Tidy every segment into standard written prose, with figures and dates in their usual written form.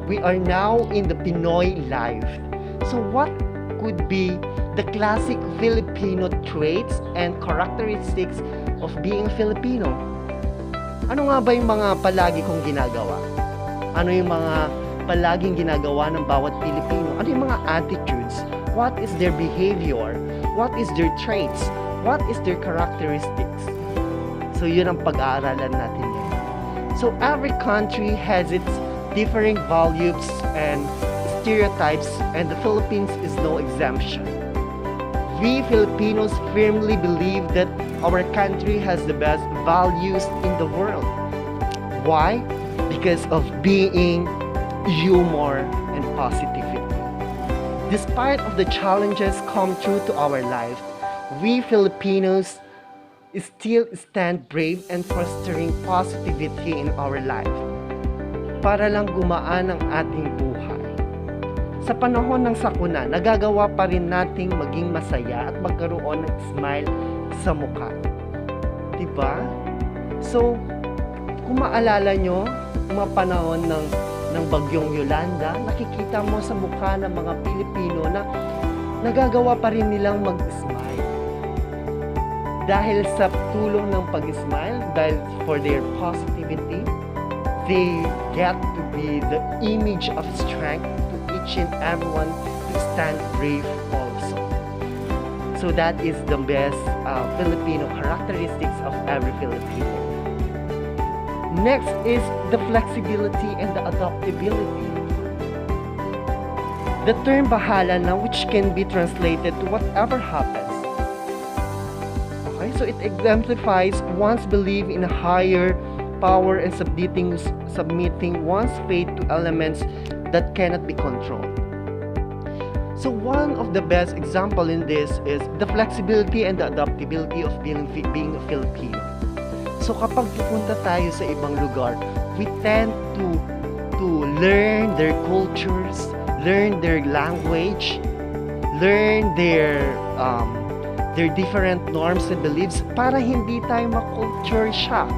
We are now in the Pinoy life. So what could be the classic Filipino traits and characteristics of being Filipino? Ano nga ba yung mga palagi kong ginagawa? Ano yung mga palaging ginagawa ng bawat Pilipino? Ano yung mga attitudes? What is their behavior? What is their traits? What is their characteristics? So yun ang pag-aaralan natin ngayon. So every country has its differing values and stereotypes, and the Philippines is no exemption. We Filipinos firmly believe that our country has the best values in the world. Why? Because of being humor and positivity. Despite of the challenges come true to our life, we Filipinos still stand brave and fostering positivity in our life para lang gumaan ang ating buhay. Sa panahon ng sakuna, nagagawa pa rin nating maging masaya at magkaroon ng smile sa mukha. Diba? So, kung maalala nyo, mga panahon ng bagyong Yolanda, nakikita mo sa mukha ng mga Pilipino na nagagawa pa rin nilang mag-smile. Dahil sa tulong ng pag-smile, dahil for their positivity, they get to be the image of strength to each and everyone to stand brave also. So that is the best Filipino characteristics of every Filipino. Next is the flexibility and the adaptability. The term bahala na, which can be translated to whatever happens. Okay, so it exemplifies one's belief in a higher power and submitting one's faith to elements that cannot be controlled. So one of the best example in this is the flexibility and the adaptability of being a Filipino. So kapag pupunta tayo sa ibang lugar, we tend to learn their cultures, learn their language, learn their different norms and beliefs para hindi tayo ma-culture shock.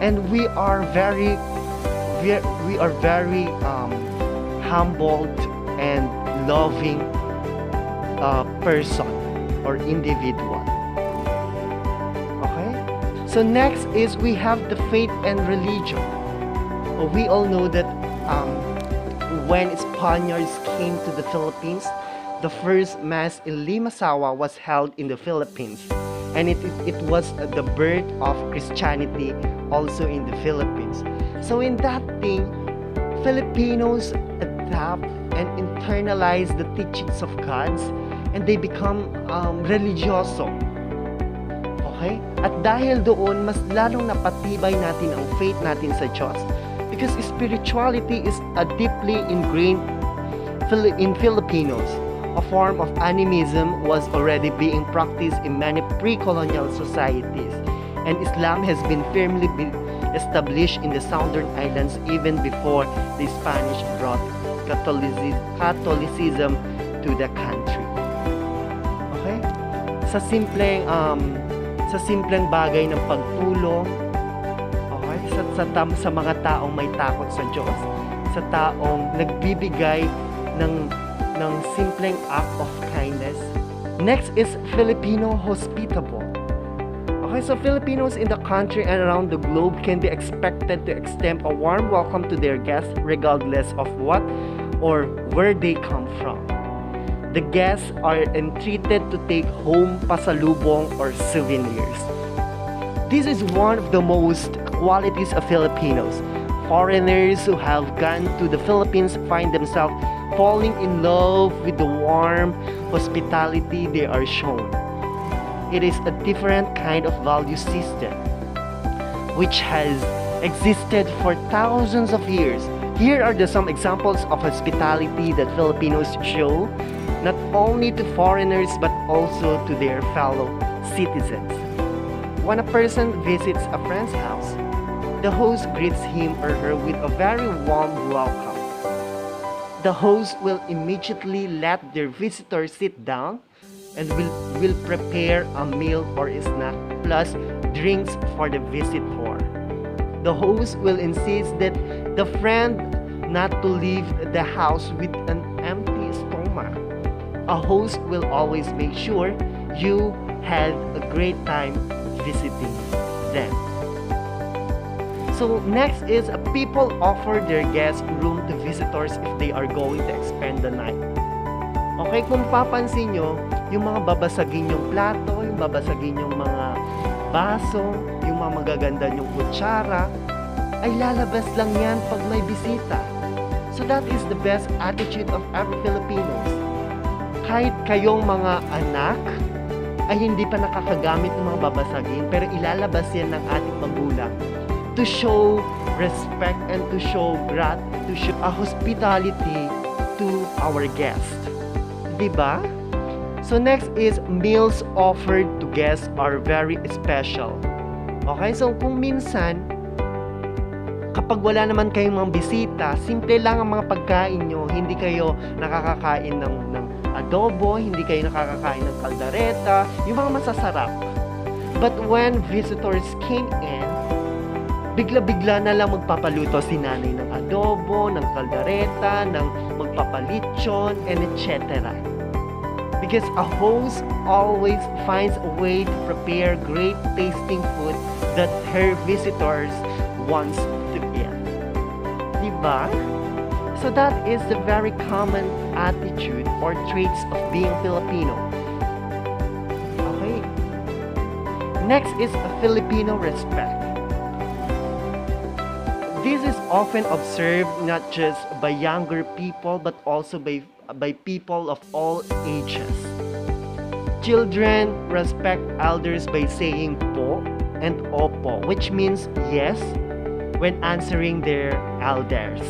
And we are very humbled and loving person or individual. Okay? So next is we have the faith and religion. We all know that when Spaniards came to the Philippines, the first mass in Limasawa was held in the Philippines, and it was the birth of Christianity also in the Philippines. So in that thing, Filipinos adapt and internalize the teachings of God, and they become religyoso. Okay? At dahil doon, mas lalong napatibay natin ang faith natin sa Diyos. Because spirituality is a deeply ingrained in Filipinos. A form of animism was already being practiced in many pre-colonial societies, and Islam has been firmly established in the southern islands even before the Spanish brought Catholicism to the country. Okay? Sa simpleng bagay ng pagtulong, okay? Sa mga taong may takot sa Diyos, sa taong nagbibigay ng simpleng act of kindness. Next is Filipino hospitable. Okay, so Filipinos in the country and around the globe can be expected to extend a warm welcome to their guests regardless of what or where they come from. The guests are entreated to take home pasalubong or souvenirs. This is one of the most qualities of Filipinos. Foreigners who have gone to the Philippines find themselves falling in love with the warm hospitality they are shown. It is a different kind of value system which has existed for thousands of years. Here are some examples of hospitality that Filipinos show not only to foreigners but also to their fellow citizens. When a person visits a friend's house, the host greets him or her with a very warm welcome. The host will immediately let their visitor sit down and will prepare a meal or a snack plus drinks for the visitor. The host will insist that The friend not to leave the house with an empty stomach. A host will always make sure you had a great time visiting them. So next is people offer their guest room to visitors if they are going to expend the night. Okay, kung papansin nyo, yung mga babasagin yung plato, yung babasagin yung mga baso, yung mga magaganda yung kutsara, ay lalabas lang yan pag may bisita. So that is the best attitude of every Filipinos. Kahit kayong mga anak ay hindi pa nakakagamit ng mga babasagin, pero ilalabas yan ng ating magulang to show respect and to show to show a hospitality to our guest. Diba? So next is meals offered to guests are very special. Okay, so kung minsan kapag wala naman kayong mga bisita, simple lang ang mga pagkain nyo. Hindi kayo nakakakain ng adobo, hindi kayo nakakakain ng kaldereta, yung mga masasarap. But when visitors came in, bigla-bigla na lang magpapaluto si nanay ng adobo, ng kaldereta, ng magpapalitsyon, and etc. Because a host always finds a way to prepare great tasting food that her visitors wants to eat. Diba? So that is the very common attitude or traits of being Filipino. Okay. Next is a Filipino respect. This is often observed not just by younger people but also by people of all ages. Children respect elders by saying po and opo, which means yes when answering their elders.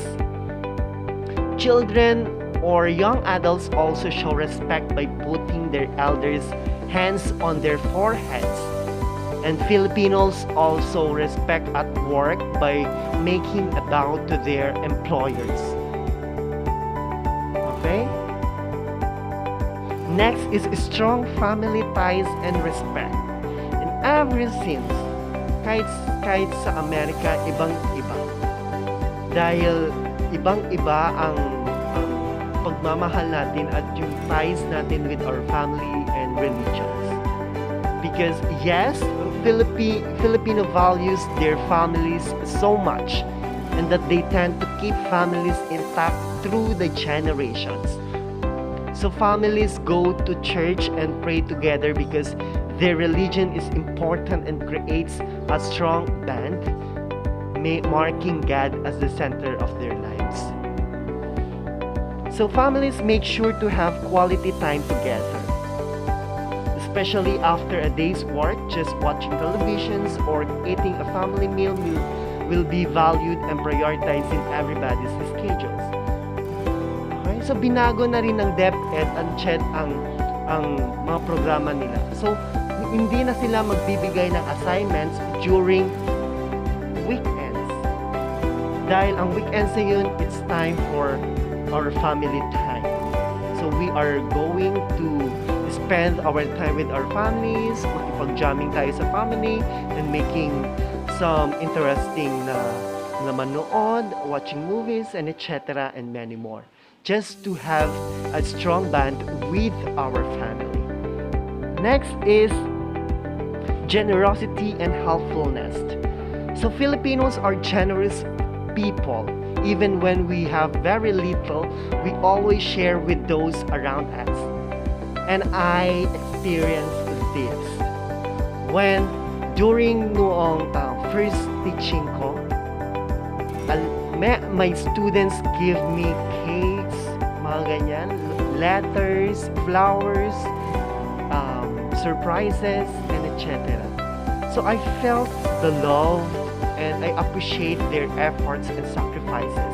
Children or young adults also show respect by putting their elders' hands on their foreheads. And Filipinos also respect at work by making a bow to their employers. Okay? Next is strong family ties and respect. And ever since, kahit sa Amerika, ibang-iba. Dahil ibang-iba ang pagmamahal natin at yung ties natin with our family and religions. Because yes, Filipino values their families so much and that they tend to keep families intact through the generations. So families go to church and pray together because their religion is important and creates a strong bond, marking God as the center of their lives. So families make sure to have quality time together. Especially after a day's work, just watching televisions or eating a family meal will be valued and prioritized in everybody's schedules. Okay? So binago na rin ng DepEd and CHED ang mga programa nila. So hindi na sila magbibigay ng assignments during weekends. Dahil ang weekends na yun, it's time for our family time. So we are going to spend our time with our families, makipag-jamming tayo sa family, and making some interesting na manood, watching movies, and etc. and many more. Just to have a strong bond with our family. Next is generosity and helpfulness. So Filipinos are generous people. Even when we have very little, we always share with those around us. And I experienced this when during noong first teaching ko, my students give me cakes, mga ganyan, letters, flowers, surprises, and etc. So I felt the love and I appreciate their efforts and sacrifices.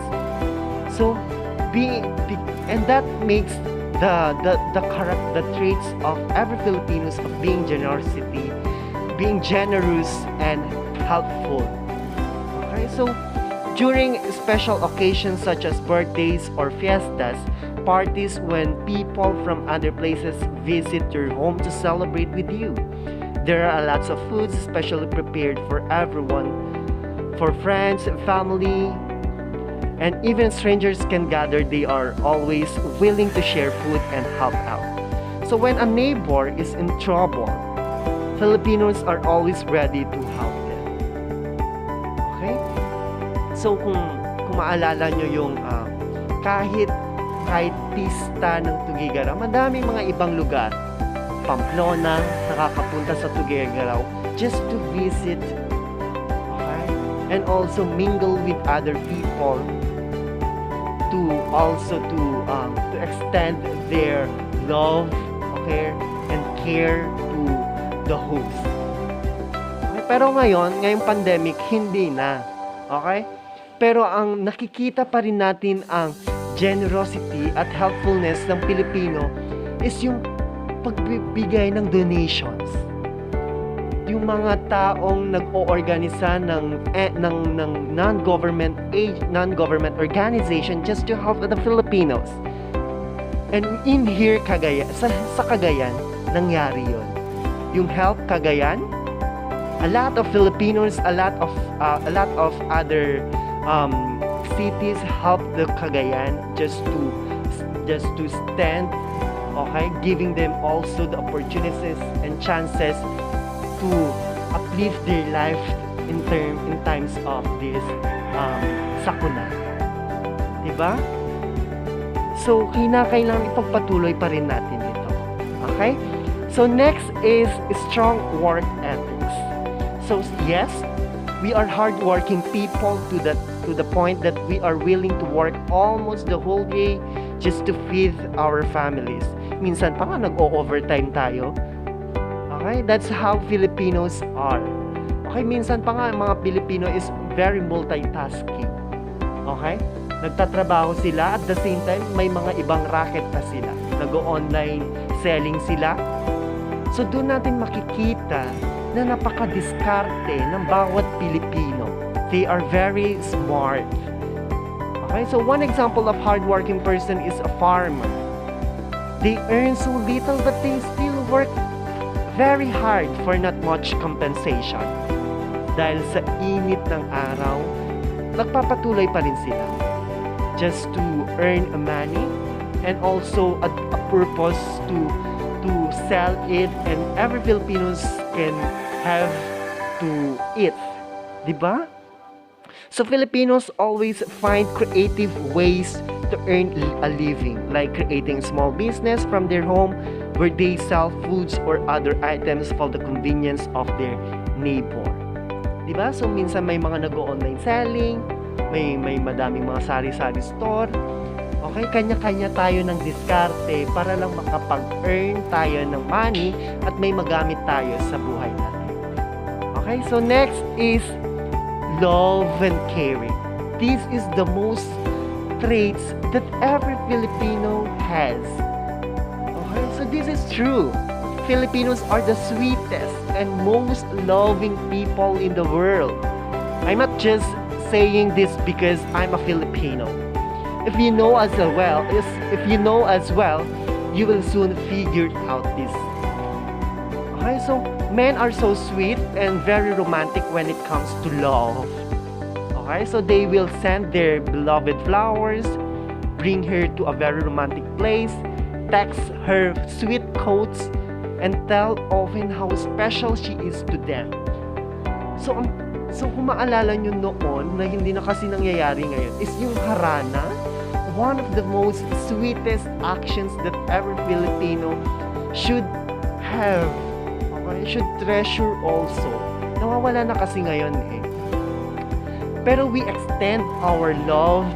So and that makes the traits of every Filipinos of being generosity, being generous and helpful. Okay, so during special occasions such as birthdays or fiestas, parties when people from other places visit your home to celebrate with you, there are lots of foods specially prepared for everyone, for friends and family, And even strangers can gather, they are always willing to share food and help out. So when a neighbor is in trouble, Filipinos are always ready to help them. Okay? So kung maalala nyo yung kahit pista ng Tugigaraw, madaming mga ibang lugar, Pamplona, nakakapunta sa Tugigaraw just to visit, okay? And also mingle with other people to extend their love, okay, and care to the host. Okay? Pero ngayong pandemic, hindi na. Okay? Pero ang nakikita pa rin natin ang generosity at helpfulness ng Pilipino is yung pagbibigay ng donations. Yung mga taong nag-oorganisa ng non-government organization just to help the Filipinos. And in here, sa Cagayan, nangyari yun. Yung help Cagayan, a lot of Filipinos, a lot of other cities help the Cagayan just to stand, okay, giving them also the opportunities and chances to uplift their life in times of this sakuna. Diba? So, kailangan ipagpatuloy pa rin natin ito. Okay? So, next is strong work ethics. So, yes, we are hardworking people to the point that we are willing to work almost the whole day just to feed our families. Minsan pa nga nag-o-overtime tayo. Okay? That's how Filipinos are. Okay? Minsan pa nga mga Pilipino is very multitasking. Okay? Nagtatrabaho sila at the same time may mga ibang racket pa sila. Nag-o-online selling sila. So doon natin makikita na napaka-diskarte ng bawat Pilipino. They are very smart. Okay? So one example of hardworking person is a farmer. They earn so little but they still work very hard for not much compensation. Dahil sa init ng araw, nagpapatuloy pa rin sila just to earn money and also a purpose to sell it, and every Filipinos can have to eat. Diba? So Filipinos always find creative ways to earn a living, like creating small business from their home where they sell foods or other items for the convenience of their neighbor. Diba? So minsan may mga nag-o-online selling, may madaming mga sari-sari store. Okay, kanya-kanya tayo ng diskarte para lang makapag-earn tayo ng money at may magamit tayo sa buhay natin. Okay, so next is love and caring. This is the most traits that every Filipino has. Okay, so this is true. Filipinos are the sweetest and most loving people in the world. I'm not just saying this because I'm a Filipino. If you know as well, you will soon figure out this. Okay, so men are so sweet and very romantic when it comes to love. Okay, so they will send their beloved flowers, bring her to a very romantic place, text her sweet quotes, and tell often how special she is to them. So kung maalala nyo noon na hindi na kasi nangyayari ngayon is yung harana, one of the most sweetest actions that every Filipino should have, okay, should treasure also. Nawawala na kasi ngayon eh. Pero we extend our love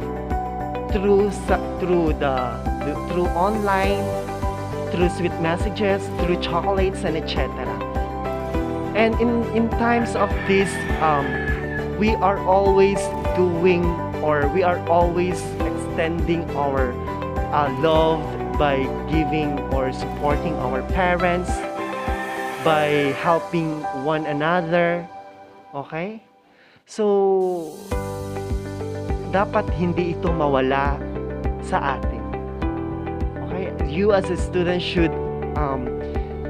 through online, through sweet messages, through chocolates, and etc. And in times of this, we are always extending our love by giving or supporting our parents, by helping one another. Okay? So, dapat hindi ito mawala sa atin. Okay? You as a student should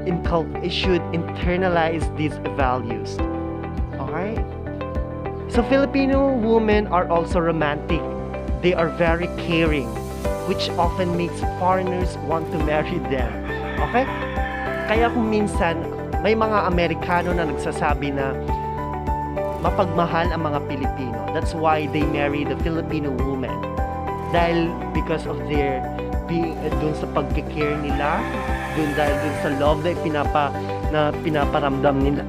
internalize these values. Okay? So Filipino women are also romantic They are very caring, which often makes foreigners want to marry them. Okay? Kaya kung minsan, may mga Amerikano na nagsasabi na mapagmahal ang mga Pilipino. That's why they marry the Filipino woman. Dahil because of their being dun sa pagkikare nila, dahil dun sa love na pinaparamdam nila.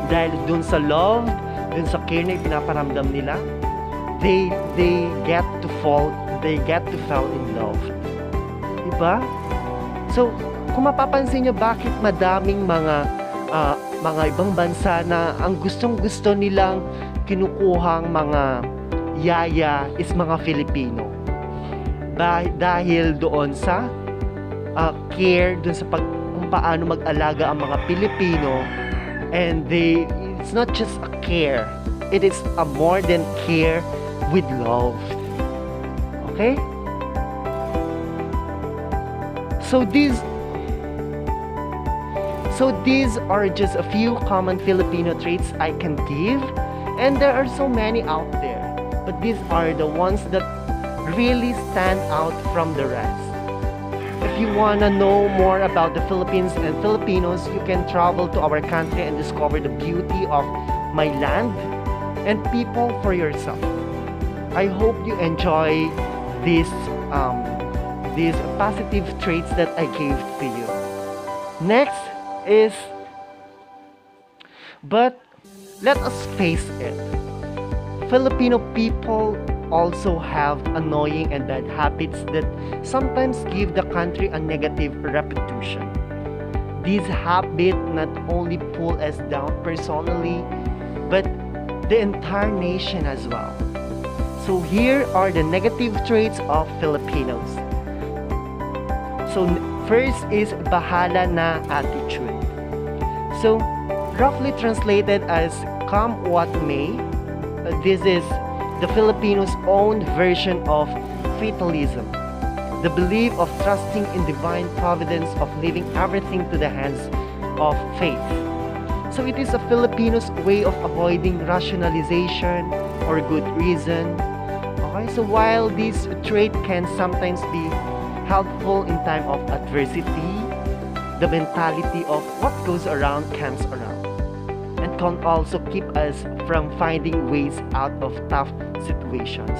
Dahil dun sa love, dun sa care na pinaparamdam nila, they get to fall in love. Diba? So, kung mapapansin nyo bakit madaming mga ibang bansa na ang gustong-gusto nilang kinukuhang mga yaya is mga Filipino. Dahil doon sa care, doon sa kung paano mag-alaga ang mga Pilipino, and it's not just a care, it is a more than care with love. Okay? So these are just a few common Filipino traits I can give, and there are so many out there, but these are the ones that really stand out from the rest. If you want to know more about the Philippines and Filipinos, you can travel to our country and discover the beauty of my land and people for yourself. I hope you enjoy these positive traits that I gave to you. Next is, but let us face it, Filipino people also have annoying and bad habits that sometimes give the country a negative reputation. These habits not only pull us down personally, but the entire nation as well. So here are the negative traits of Filipinos. So first is bahala na attitude. So roughly translated as come what may, this is the Filipinos' own version of fatalism, the belief of trusting in divine providence, of leaving everything to the hands of faith. So it is a Filipino's way of avoiding rationalization or good reason. Okay, so while this trait can sometimes be helpful in time of adversity, the mentality of what goes around comes around, and can also keep us from finding ways out of tough situations.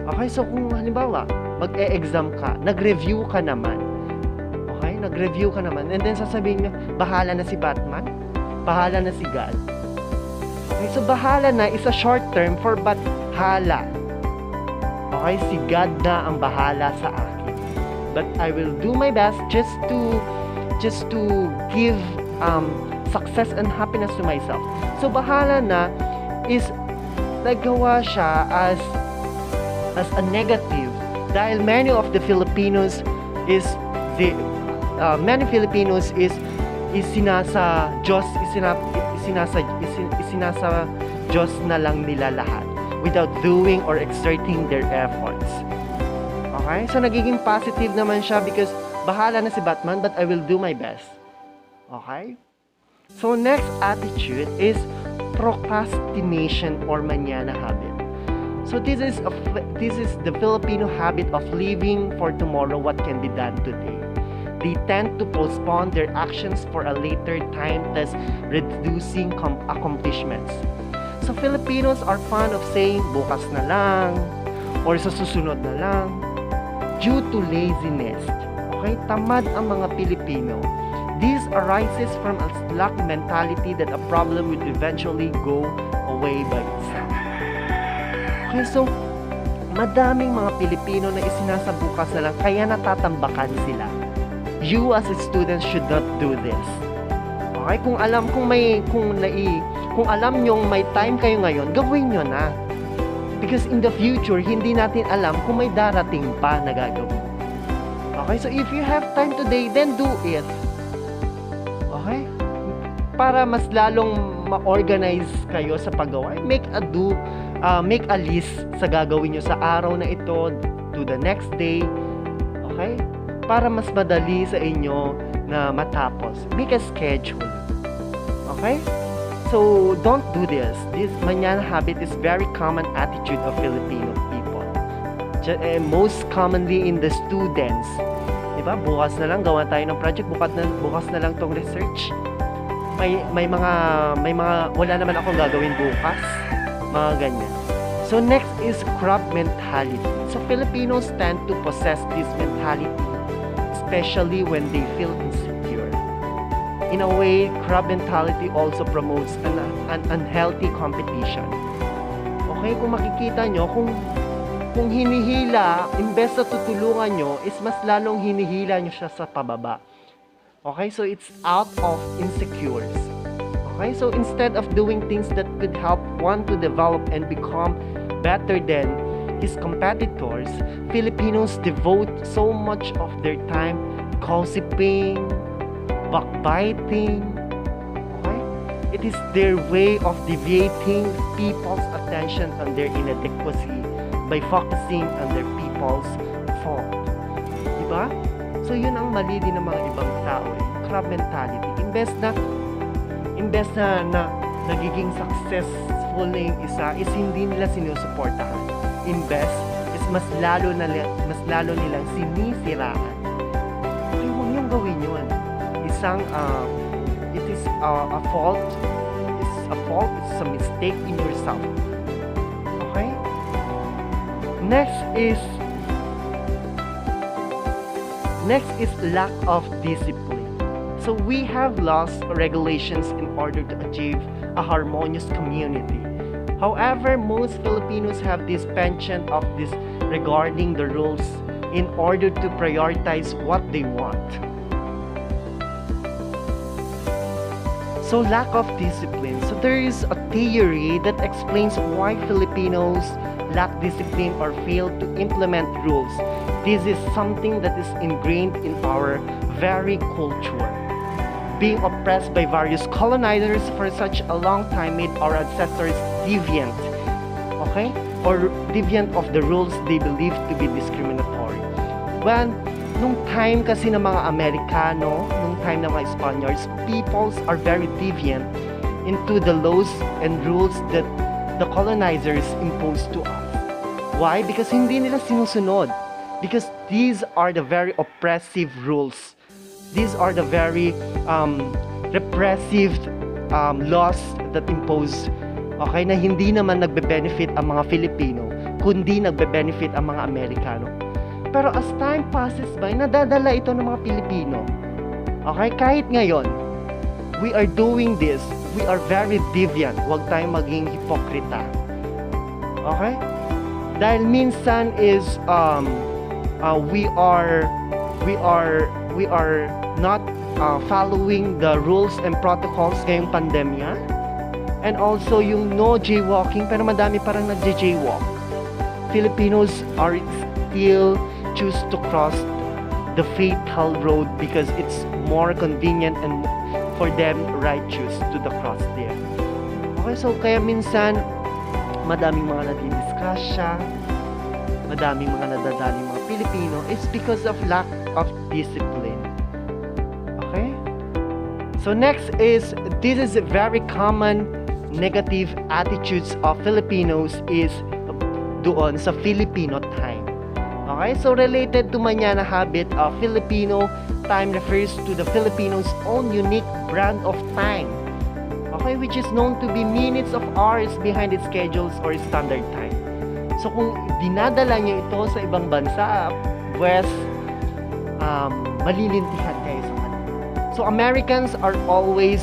Okay, so kung halimbawa, mag-e-exam ka, nag-review ka naman. Okay, nag-review ka naman, and then sasabihin niya, bahala na si Batman, bahala na si God. Okay, so bahala na is a short term for bathala. Okay, si God na ang bahala sa akin. But I will do my best just to give success and happiness to myself. So bahala na is nagawa siya as a negative dahil many of the Filipinos is sinasa Diyos na lang nila lahat without doing or exerting their efforts. Okay? So nagiging positive naman siya because bahala na si Batman but I will do my best. Okay? So next attitude is procrastination or mañana habit. So this is the Filipino habit of leaving for tomorrow what can be done today. They tend to postpone their actions for a later time, thus reducing accomplishments. So Filipinos are fond of saying bukas na lang or sa susunod na lang due to laziness. Okay, tamad ang mga Pilipino. This arises from a slack mentality that a problem will eventually go away by itself. Okay, so madaming mga Pilipino na isinasabukas na lang kaya natatambakan sila. You as a student should not do this. Okay, kung alam nyong may time kayo ngayon, gawin nyo na. Because in the future, hindi natin alam kung may darating pa na gagawin. Okay, so if you have time today, then do it. Okay? Para mas lalong ma-organize kayo sa paggawa, make a list sa gagawin nyo sa araw na ito to the next day. Okay? Para mas madali sa inyo na matapos. Make a schedule. Okay? So, don't do this. This mañana habit is very common attitude of Filipino people. most commonly in the students. Diba? Bukas na lang gawa tayo ng project, bukas na lang tong research. May mga wala naman akong gagawin bukas. Mga ganyan. So next is crab mentality. So Filipinos tend to possess this mentality, especially when they feel insecure. In a way, crab mentality also promotes an unhealthy competition. Okay, kung makikita nyo, kung hinihila, imbes na tutulungan nyo, is mas lalong hinihila nyo siya sa pababa. Okay, so it's out of insecures. Okay, so instead of doing things that could help one to develop and become better than his competitors, Filipinos devote so much of their time gossiping, backbiting. Okay? It is their way of deviating people's attention on their inadequacy by focusing on their people's fault. Diba? So yun ang mali din ng mga ibang tao. Crab mentality. Imbes na nagiging successful na yung isa, is hindi nila sinusuportahan. Imbes is mas lalo nilang sinisiraan. Ay, huwag niyong gawin yun. It is a fault. It's a mistake in yourself. Okay? Next is lack of discipline. So we have laws or regulations in order to achieve a harmonious community. However, most Filipinos have this penchant of disregarding the rules in order to prioritize what they want. So lack of discipline. So there is a theory that explains why Filipinos lack discipline or fail to implement rules. This is something that is ingrained in our very culture. Being oppressed by various colonizers for such a long time made our ancestors deviant. Okay? Or deviant of the rules they believed to be discriminatory. Well, nung time kasi ng mga Amerikano, nung time ng mga Spaniards, peoples are very deviant into the laws and rules that the colonizers imposed to us. Why? Because hindi nila sinusunod. Because these are the very oppressive rules. These are the very repressive laws that impose, okay, na hindi naman nagbe-benefit ang mga Filipino, kundi nagbe-benefit ang mga Amerikano. Pero as time passes by, nadadala ito ng mga Pilipino. Okay, kahit ngayon, we are doing this. We are very deviant. Huwag tayong maging hipokrita. Okay? Dahil minsan is we are not following the rules and protocols ngayong pandemya. And also yung no jaywalking, pero madami parang nagja-jaywalk. Filipinos are still choose to cross the fatal road because it's more convenient and for them right choose to the cross there. Okay, so kaya minsan madaming mga nadidiskrasya, madaming mga nadadaling mga Pilipino is because of lack of discipline. Okay? So next is, this is a very common negative attitudes of Filipinos is doon sa Filipino time. Okay? So related to manyana habit of Filipino time refers to the Filipinos' own unique brand of time. Okay? Which is known to be minutes of hours behind its schedules or standard time. So kung dinadala niyo ito sa ibang bansa, pues malilintihan kayo sa kanila. So Americans are always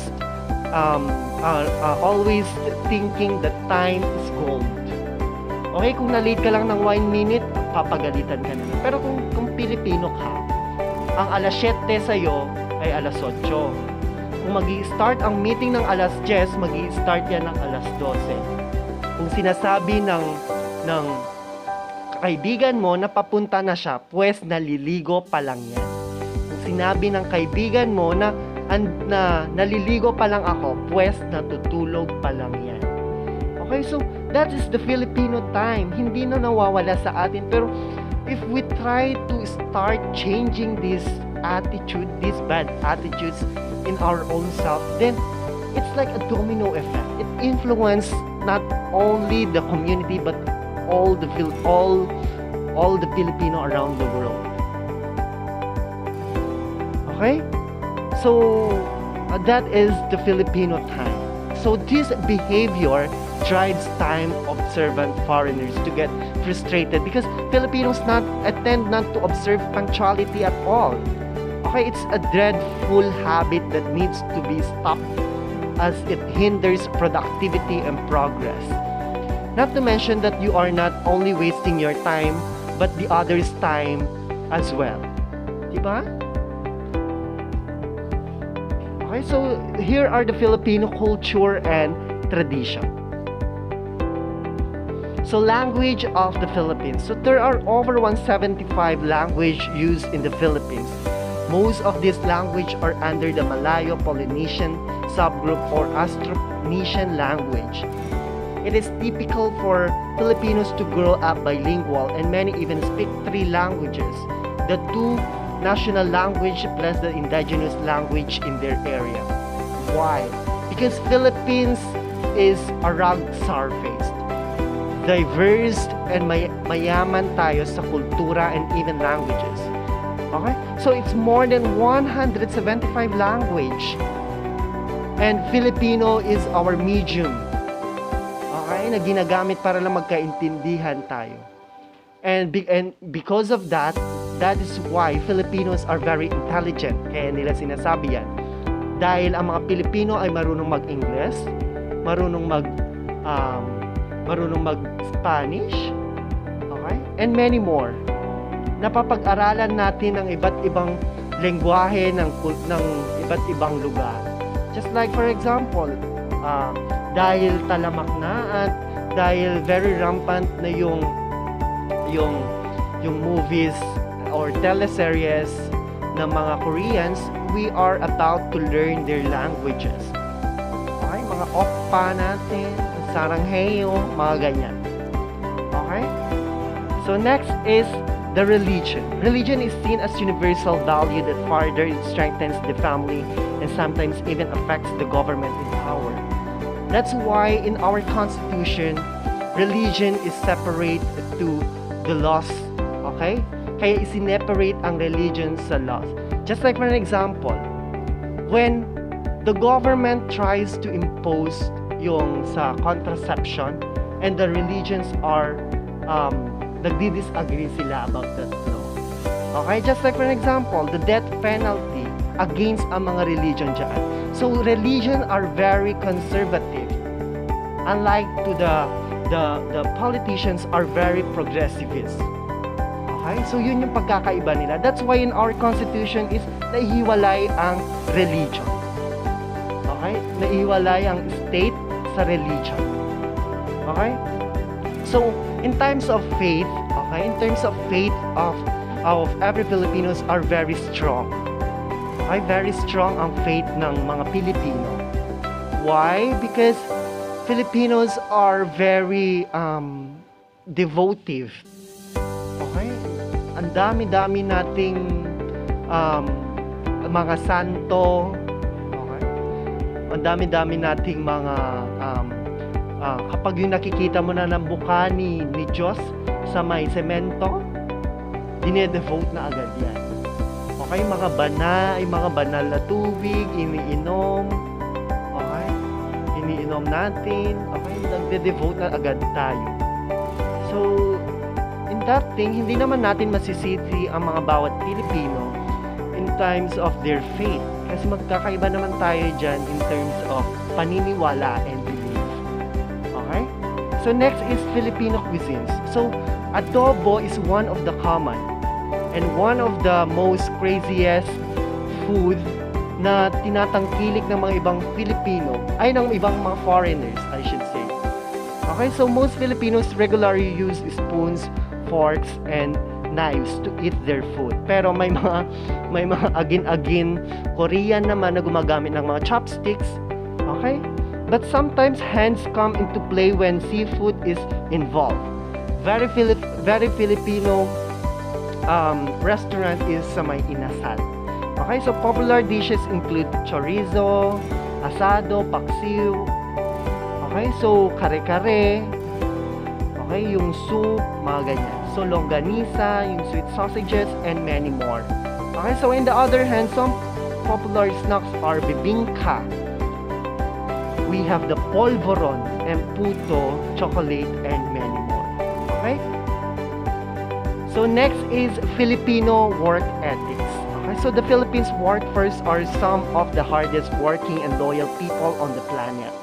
thinking that time is gold. Okay, kung na-late ka lang ng 1 minute, papagalitan ka na. Pero kung Pilipino ka, ang alas 7 sa'yo ay alas 8. Kung magi-start ang meeting ng alas 10, magi-start yan ng alas 12. Kung sinasabi ng kaibigan mo na papunta na siya, pues naliligo pa lang yan. Kung sinabi ng kaibigan mo na naliligo pa lang ako, pues natutulog pa lang yan. Okay, so that is the Filipino time. Hindi na nawawala sa atin. Pero if we try to start changing this attitude, these bad attitudes in our own self, then it's like a domino effect. It influences not only the community but all all the Filipino around the world. Okay? So, that is the Filipino time. So, this behavior drives time-observant foreigners to get frustrated because Filipinos tend not to observe punctuality at all. Okay, it's a dreadful habit that needs to be stopped as it hinders productivity and progress. Not to mention that you are not only wasting your time, but the other's time as well. Diba? Okay, so here are the Filipino culture and tradition. So language of the Philippines. So there are over 175 languages used in the Philippines. Most of these languages are under the Malayo-Polynesian subgroup or Austronesian language. It is typical for Filipinos to grow up bilingual, and many even speak 3 languages. The 2 national language plus the indigenous language in their area. Why? Because Philippines is a rugged surface. Diverse and mayaman tayo sa kultura and even languages. Okay? So it's more than 175 language. And Filipino is our medium. Okay? Na ginagamit para lang magkaintindihan tayo. And because of that is why Filipinos are very intelligent. Kaya nila sinasabi yan. Dahil ang mga Pilipino ay marunong mag-Ingles, marunong mag-Spanish, okay? And many more. Napapag-aralan natin ang iba't ibang lengguwahe ng iba't ibang lugar. Just like for example, dahil talamak na at dahil very rampant na yung movies or teleseries ng mga Koreans, we are about to learn their languages. Okay? Mga oppa natin, saranghaeyo, mga ganyan. Okay? So next is the religion. Religion is seen as universal value that further strengthens the family and sometimes even affects the government in power. That's why in our constitution, religion is separate to the laws. Okay? Kaya isineparate ang religion sa laws. Just like for an example, when the government tries to impose yung sa contraception and the religions are nagdi-disagree sila about that law. Okay? Just like for an example, the death penalty against ang mga religion dyan. So, religion are very conservative. Unlike to the politicians are very progressivist. Okay? So, yun yung pagkakaiba nila. That's why in our constitution is naihiwalay ang religion. Okay? Naihiwalay ang state sa religion. Okay? So, in terms of faith, okay? In terms of faith of every Filipinos are very strong. Okay? Very strong ang faith ng mga Pilipino. Why? Because Filipinos are very devotive. Okay? Ang dami-dami nating mga santo. Okay? Ang dami-dami nating mga kapag yung nakikita mo na ng mukha ni Diyos sa may semento, dinedevote na agad yan. Okay? Mga banal na tubig, iniinom. Okay? Iniinom natin. Okay? Nagde-devote na agad tayo. So, in that thing, hindi naman natin masisisi ang mga bawat Pilipino in terms of their faith. Kasi magkakaiba naman tayo dyan in terms of paniniwala and belief. Okay? So, next is Filipino cuisines. So, adobo is one of the common and one of the most craziest food na tinatangkilik ng mga ibang Filipino, ay ng ibang mga foreigners, I should say. Okay, so most Filipinos regularly use spoons, forks, and knives to eat their food. Pero may mga agin-agin Korean naman na gumagamit ng mga chopsticks. Okay? But sometimes hands come into play when seafood is involved. Very Filipino restaurant is sa may inasal. Okay, so popular dishes include chorizo, asado, paksiw. Okay, so kare-kare. Okay, yung soup, mga ganyan. So longanisa, yung sweet sausages, and many more. Okay, so in the other hand, some popular snacks are bibingka. We have the polvoron and puto, chocolate, and many more. Okay? So next is Filipino work ethics. Okay, so the Philippines workforce are some of the hardest working and loyal people on the planet.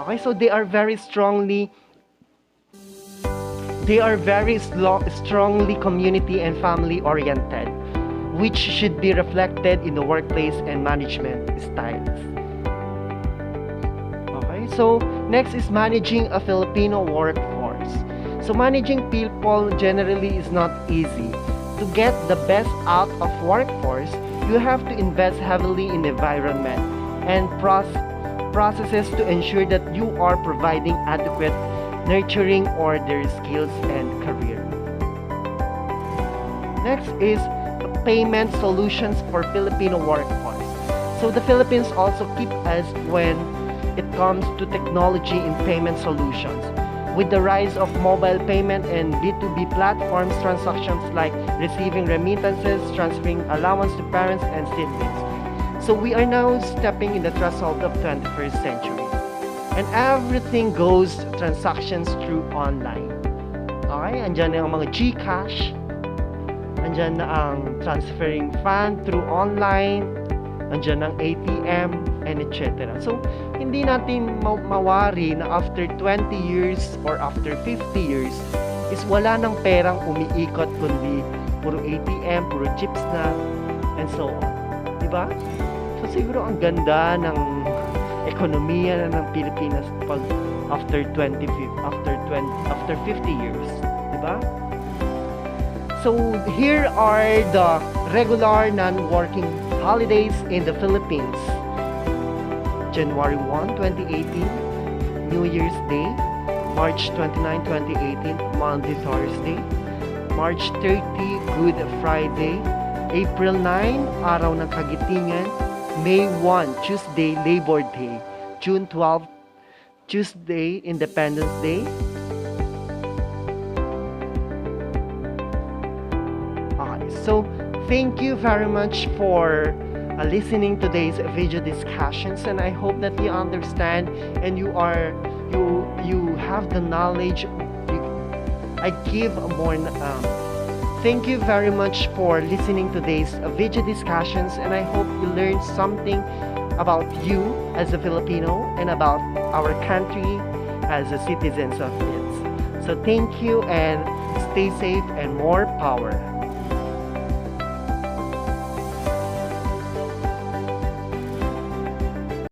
Okay, so they are very strongly community and family oriented, which should be reflected in the workplace and management styles. Okay, so next is managing a Filipino workforce. So managing people generally is not easy. To get the best out of workforce, you have to invest heavily in the environment and processes to ensure that you are providing adequate nurturing or their skills and career. Next is payment solutions for Filipino workforce. So the Philippines also keep us when it comes to technology in payment solutions. With the rise of mobile payment and B2B platforms, transactions like receiving remittances, transferring allowance to parents and siblings. So we are now stepping in the threshold of 21st century. And everything goes transactions through online. Okay, andyan na ang mga GCash, andyan na ang transferring fund through online, andyan ang ATM, and etc. So, hindi natin mawari na after 20 years or after 50 years is wala nang perang umiikot kundi puro ATM, puro chips na, and so on. Diba? So, siguro ang ganda ng ekonomiya ng Pilipinas pag after 50 years, di ba? So here are the regular non-working holidays in the Philippines. January 1, 2018, New Year's Day. March 29, 2018, Monday, Thursday. March 30, Good Friday. April 9, Araw ng Kagitingan. May 1, Tuesday, Labor Day. June 12, Tuesday, Independence Day. Okay, so thank you very much for listening to today's video discussions, and I hope that you understand and you have the knowledge. I give more. Thank you very much for listening to today's video discussions, and I hope you learned something about you as a Filipino and about our country as a citizens of it. So thank you and stay safe and more power.